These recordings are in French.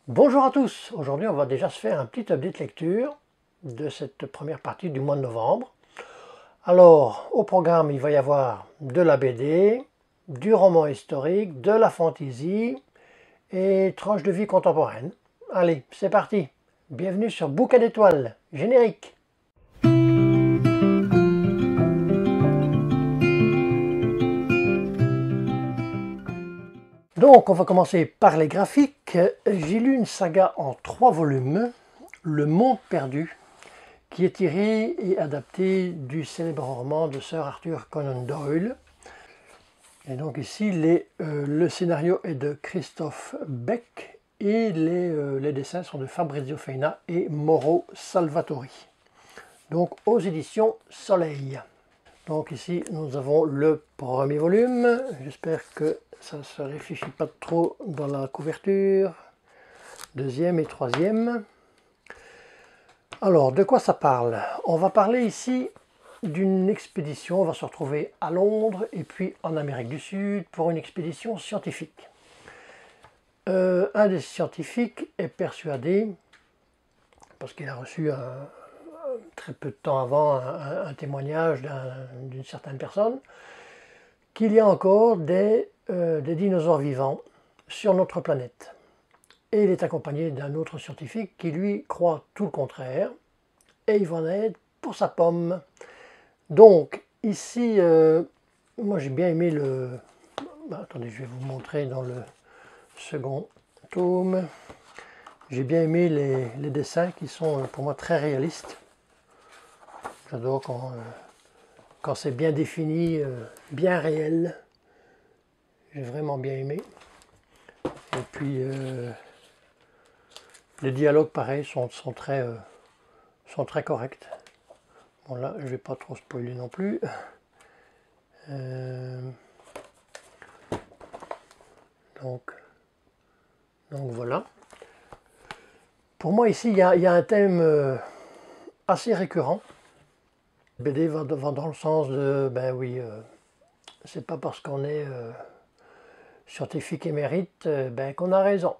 Bonjour à tous, aujourd'hui on va déjà se faire un petit update lecture de cette première partie du mois de novembre. Alors au programme il va y avoir de la BD, du roman historique, de la fantasy et tranche de vie contemporaine. Allez, c'est parti, bienvenue sur Bouquin d'étoiles, générique. Donc on va commencer par les graphiques. J'ai lu une saga en 3 volumes, Le Monde perdu, qui est tiré et adapté du célèbre roman de Sir Arthur Conan Doyle. Et donc ici, le scénario est de Christophe Beck et les dessins sont de Fabrizio Feina et Mauro Salvatori. Donc aux éditions Soleil. Donc ici, nous avons le premier volume. J'espère que ça ne se réfléchit pas trop dans la couverture. Deuxième et troisième. Alors, de quoi ça parle? On va parler ici d'une expédition. On va se retrouver à Londres et puis en Amérique du Sud pour une expédition scientifique. Un des scientifiques est persuadé, parce qu'il a reçu très peu de temps avant un témoignage d'une certaine personne, qu'il y a encore des dinosaures vivants sur notre planète. Et il est accompagné d'un autre scientifique qui lui croit tout le contraire, et il va en être pour sa pomme. Donc ici, moi j'ai bien aimé le... attendez, je vais vous montrer dans le second tome. J'ai bien aimé les dessins qui sont pour moi très réalistes. J'adore quand c'est bien défini, bien réel. J'ai vraiment bien aimé. Et puis les dialogues pareil sont très corrects. Bon là je ne vais pas trop spoiler non plus. Donc voilà. Pour moi ici il y a un thème assez récurrent. La BD va dans le sens de, ben oui, c'est pas parce qu'on est scientifique émérite ben, qu'on a raison.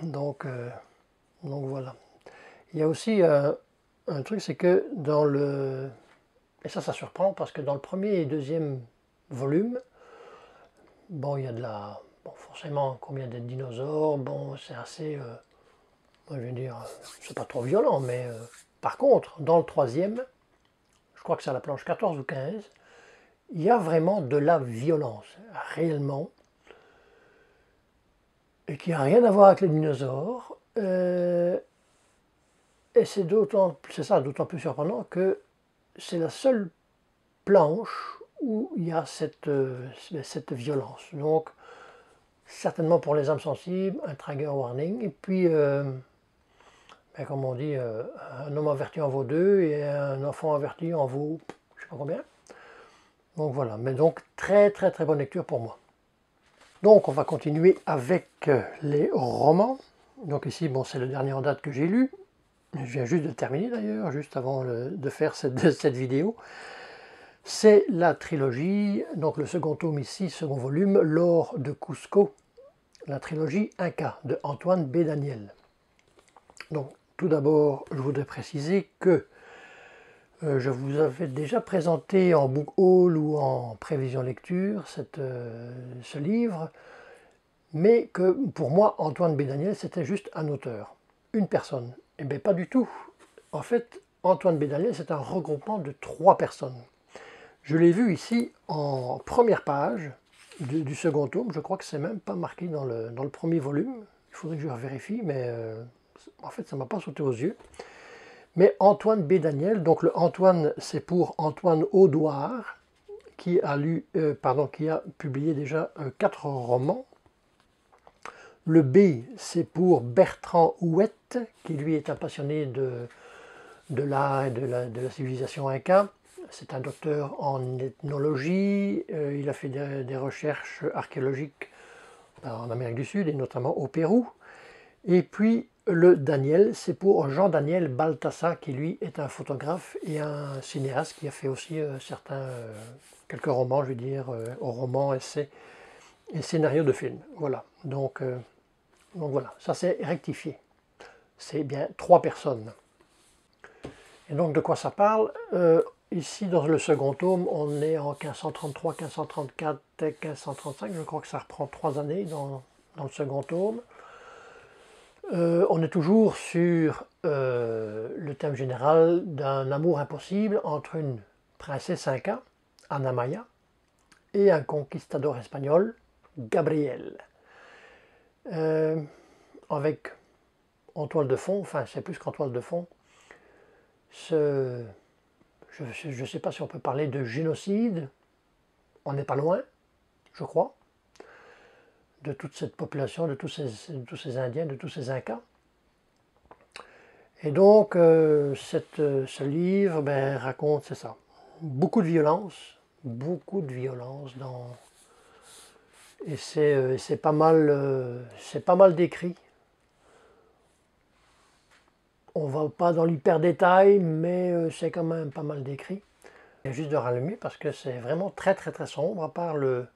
Donc voilà. Il y a aussi un truc, c'est que dans le... Et ça surprend parce que dans le premier et deuxième volume, bon, il y a de la... Bon, forcément, combien de dinosaures, bon, c'est assez... moi, je veux dire, c'est pas trop violent, mais par contre, dans le troisième, je crois que c'est à la planche 14 ou 15, il y a vraiment de la violence, réellement, et qui n'a rien à voir avec les dinosaures. Et c'est d'autant plus surprenant que c'est la seule planche où il y a cette violence. Donc, certainement pour les âmes sensibles, un trigger warning. Et puis, ben, comme on dit, un homme averti en vaut deux et un enfant averti en vaut je ne sais pas combien. Donc voilà, mais donc très bonne lecture pour moi. Donc on va continuer avec les romans. Donc ici, bon, c'est le dernier en date que j'ai lu. Je viens juste de terminer d'ailleurs, juste avant de faire cette vidéo. C'est la trilogie, donc le second tome ici, second volume, L'or de Cusco, la trilogie Inca de Antoine B. Daniel. Donc tout d'abord, je voudrais préciser que je vous avais déjà présenté en book haul ou en prévision lecture ce livre, mais que pour moi, Antoine B. Daniel, c'était juste un auteur, une personne. Eh bien pas du tout. En fait, Antoine B. Daniel, c'est un regroupement de 3 personnes. Je l'ai vu ici en première page du second tome, je crois que c'est même pas marqué dans le premier volume, il faudrait que je vérifie, mais en fait ça ne m'a pas sauté aux yeux. Mais Antoine B. Daniel, donc le Antoine c'est pour Antoine Audouard, qui a publié déjà 4 romans. Le B c'est pour Bertrand Houette, qui lui est un passionné de l'art et de la civilisation inca. C'est un docteur en ethnologie, il a fait des recherches archéologiques en Amérique du Sud et notamment au Pérou. Et puis le Daniel, c'est pour Jean-Daniel Balthassa, qui lui est un photographe et un cinéaste qui a fait aussi quelques romans, je veux dire, romans, essais et scénarios de films. Voilà, donc voilà, ça c'est rectifié. c'est bien 3 personnes. Et donc de quoi ça parle? Ici dans le second tome, on est en 1533, 1534 et 1535, je crois que ça reprend 3 années dans le second tome. On est toujours sur le thème général d'un amour impossible entre une princesse inca, Ana Maya, et un conquistador espagnol, Gabriel. Avec en toile de fond, enfin c'est plus qu'en toile de fond, je ne sais pas si on peut parler de génocide, on n'est pas loin, je crois, de toute cette population, de tous ces Indiens, de tous ces Incas. Et donc, ce livre raconte, c'est ça, beaucoup de violence dans... Et c'est pas mal décrit. On ne va pas dans l'hyper détail, mais c'est quand même pas mal décrit. Il y a juste de rallumer parce que c'est vraiment très très très sombre, à part le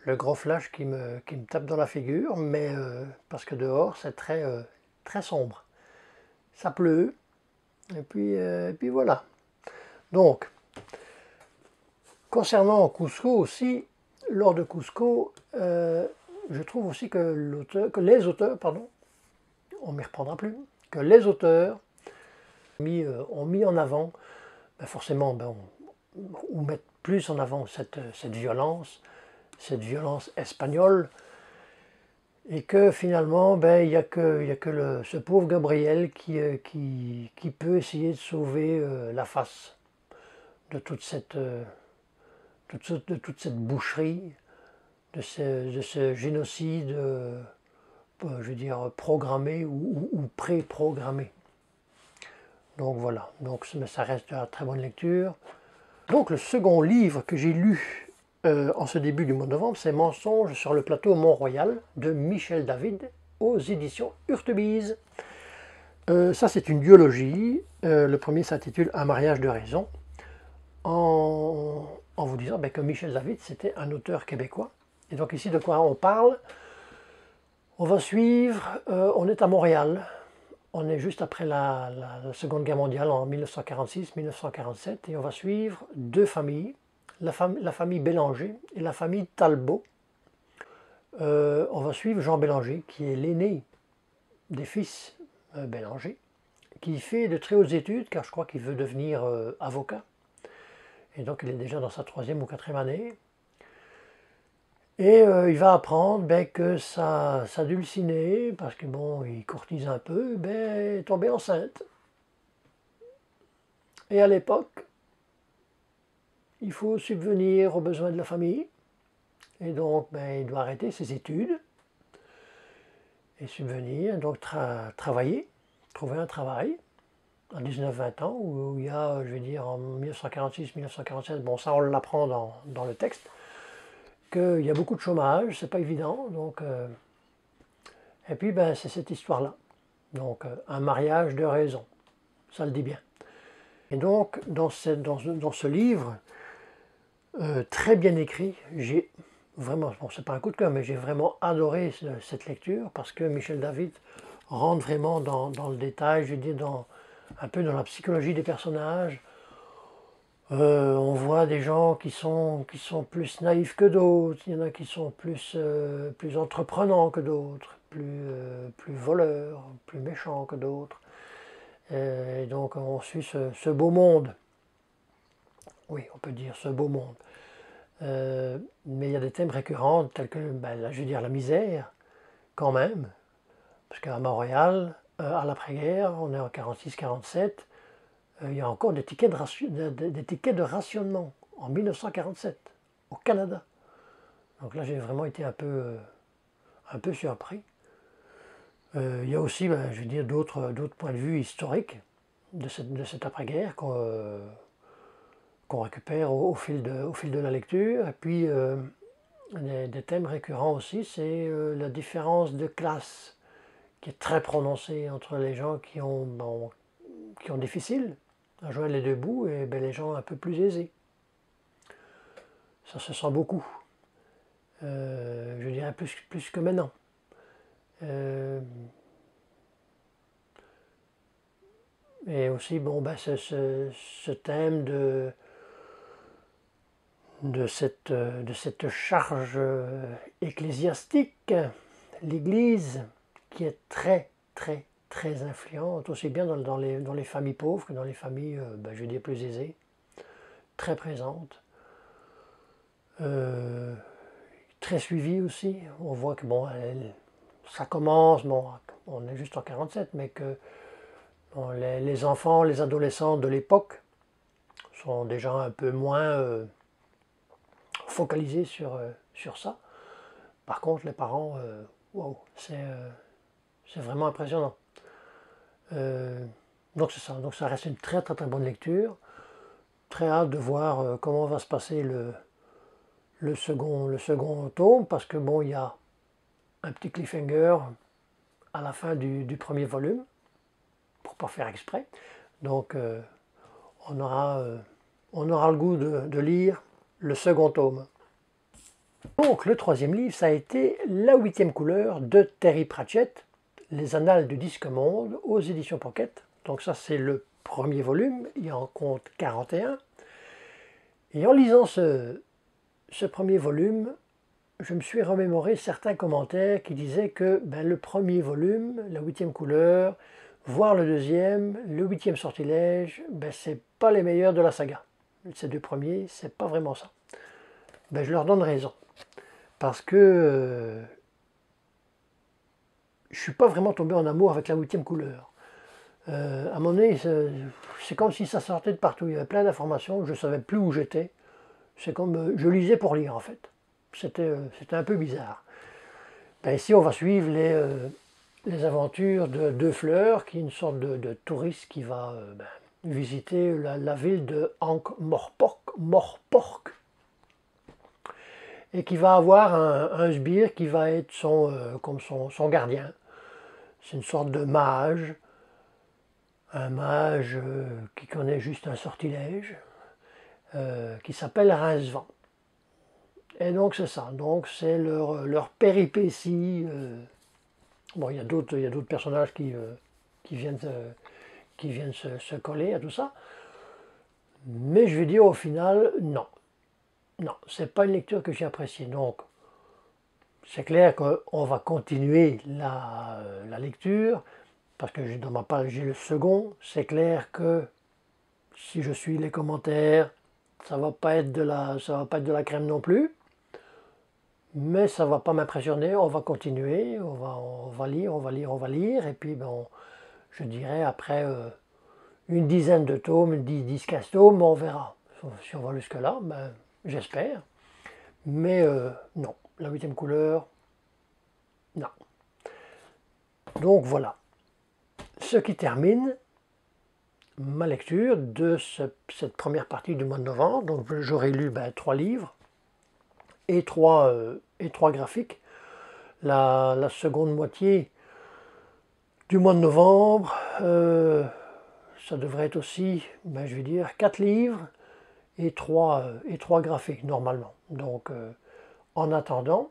gros flash qui me tape dans la figure, mais parce que dehors c'est très sombre. Ça pleut, et puis voilà. Donc, concernant Cusco aussi, lors de Cusco, je trouve aussi que les auteurs, pardon, on ne m'y reprendra plus, que les auteurs ont mis en avant, forcément, ou mettent plus en avant cette violence espagnole, et que finalement, il n'y a que ce pauvre Gabriel qui peut essayer de sauver la face de toute cette boucherie, de ce génocide, je veux dire, programmé ou pré-programmé. Donc voilà, donc ça reste de la très bonne lecture. Donc le second livre que j'ai lu en ce début du mois de novembre, c'est Mensonges sur le plateau Mont-Royal de Michel David aux éditions Hurtebise. Ça c'est une duologie. Le premier s'intitule Un mariage de raison, en vous disant que Michel David c'était un auteur québécois. Et donc ici de quoi on parle? On va suivre, on est à Montréal, on est juste après la Seconde Guerre mondiale en 1946-1947 et on va suivre deux familles, la famille Bélanger et la famille Talbot. On va suivre Jean Bélanger qui est l'aîné des fils Bélanger, qui fait de très hautes études car je crois qu'il veut devenir avocat. Et donc il est déjà dans sa 3e ou 4e année. Et il va apprendre que sa dulcinée, parce que bon, il courtise un peu, est tombée enceinte. Et à l'époque, il faut subvenir aux besoins de la famille. Et donc, il doit arrêter ses études et subvenir, donc travailler, trouver un travail à 19-20 ans, où il y a, je veux dire, en 1946-1947, bon ça on l'apprend dans le texte, qu'il y a beaucoup de chômage, c'est pas évident, donc... Et puis c'est cette histoire-là. Donc un mariage de raison, ça le dit bien. Et donc dans ce livre, très bien écrit, j'ai vraiment, bon c'est pas un coup de cœur, mais j'ai vraiment adoré cette lecture parce que Michel David rentre vraiment dans le détail, je veux dire un peu dans la psychologie des personnages. On voit des gens qui sont plus naïfs que d'autres, il y en a qui sont plus entreprenants que d'autres, plus voleurs, plus méchants que d'autres. Et donc on suit ce beau monde. Oui, on peut dire ce beau monde. Mais il y a des thèmes récurrents tels que, là, je veux dire, la misère, quand même. Parce qu'à Montréal, à l'après-guerre, on est en 46-47, il y a encore des tickets de rationnement en 1947 au Canada. Donc là, j'ai vraiment été un peu surpris. Il y a aussi, je veux dire, d'autres points de vue historiques de cette après-guerre qu'on récupère au fil de la lecture. Et puis, des thèmes récurrents aussi, c'est la différence de classe qui est très prononcée entre les gens qui ont difficile à joindre les deux bouts et les gens un peu plus aisés. Ça se sent beaucoup. Je dirais plus que maintenant. Et aussi, bon, ben, ce thème de cette charge ecclésiastique, l'Église, qui est très, très, très influente, aussi bien dans les familles pauvres que dans les familles, ben, je veux dire, plus aisées, très présente, très suivie aussi. On voit que, bon, ça commence, bon, on est juste en 47, mais que bon, les enfants, les adolescents de l'époque sont déjà un peu moins focalisés sur ça. Par contre, les parents, wow, c'est vraiment impressionnant. Donc c'est ça, donc ça reste une très très très bonne lecture. Très hâte de voir comment va se passer le second tome, parce que bon, il y a un petit cliffhanger à la fin du premier volume, pour pas faire exprès. Donc on aura le goût de lire le second tome. Donc le troisième livre, ça a été La huitième couleur de Terry Pratchett, Les Annales du Disque Monde, aux éditions Pocket. Donc ça, c'est le premier volume, il en compte 41. Et en lisant ce premier volume, je me suis remémoré certains commentaires qui disaient que ben, le premier volume, La huitième couleur, voire le deuxième, Le huitième sortilège, ben, c'est pas les meilleurs de la saga. Ces deux premiers, c'est pas vraiment ça. Ben, je leur donne raison. Parce que je ne suis pas vraiment tombé en amour avec La huitième couleur. À un moment donné, c'est comme si ça sortait de partout. Il y avait plein d'informations, je ne savais plus où j'étais. C'est comme, je lisais pour lire en fait. C'était un peu bizarre. Ben, ici, on va suivre les aventures de Deux Fleurs, qui est une sorte de touriste qui va ben, visiter la ville de Ankh-Morpork, et qui va avoir un sbire qui va être comme son gardien. C'est une sorte de mage, un mage qui connaît juste un sortilège, qui s'appelle Rincevent. Et donc c'est ça, donc c'est leur péripétie. Bon, il y a d'autres personnages qui viennent, se coller à tout ça. Mais je vais dire au final, non. Non, c'est pas une lecture que j'ai appréciée. Donc, c'est clair qu'on va continuer la lecture, parce que dans ma page j'ai le second. C'est clair que si je suis les commentaires, ça va pas être de la crème non plus. Mais ça ne va pas m'impressionner, on va continuer, on va lire, et puis ben, je dirais après une dizaine de tomes, 10-15 tomes, on verra. Si on va jusque-là, ben, j'espère. Mais non, La huitième couleur, non. Donc voilà, ce qui termine ma lecture de cette première partie du mois de novembre. Donc j'aurai lu ben, 3 livres et 3 graphiques. La seconde moitié du mois de novembre, ça devrait être aussi, ben, je vais dire, 4 livres et 3 graphiques normalement. Donc en attendant,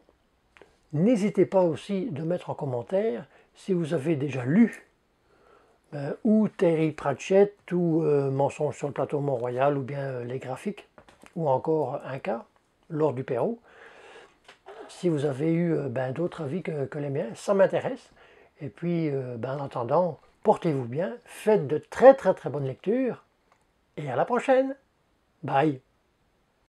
n'hésitez pas aussi de mettre en commentaire si vous avez déjà lu ou Terry Pratchett ou Mensonge sur le plateau Mont-Royal, ou bien les graphiques, ou encore un cas, L'Or du Pérou. Si vous avez eu ben, d'autres avis que les miens, ça m'intéresse. Et puis, ben, en attendant, portez-vous bien, faites de très très très bonnes lectures, et à la prochaine. Bye.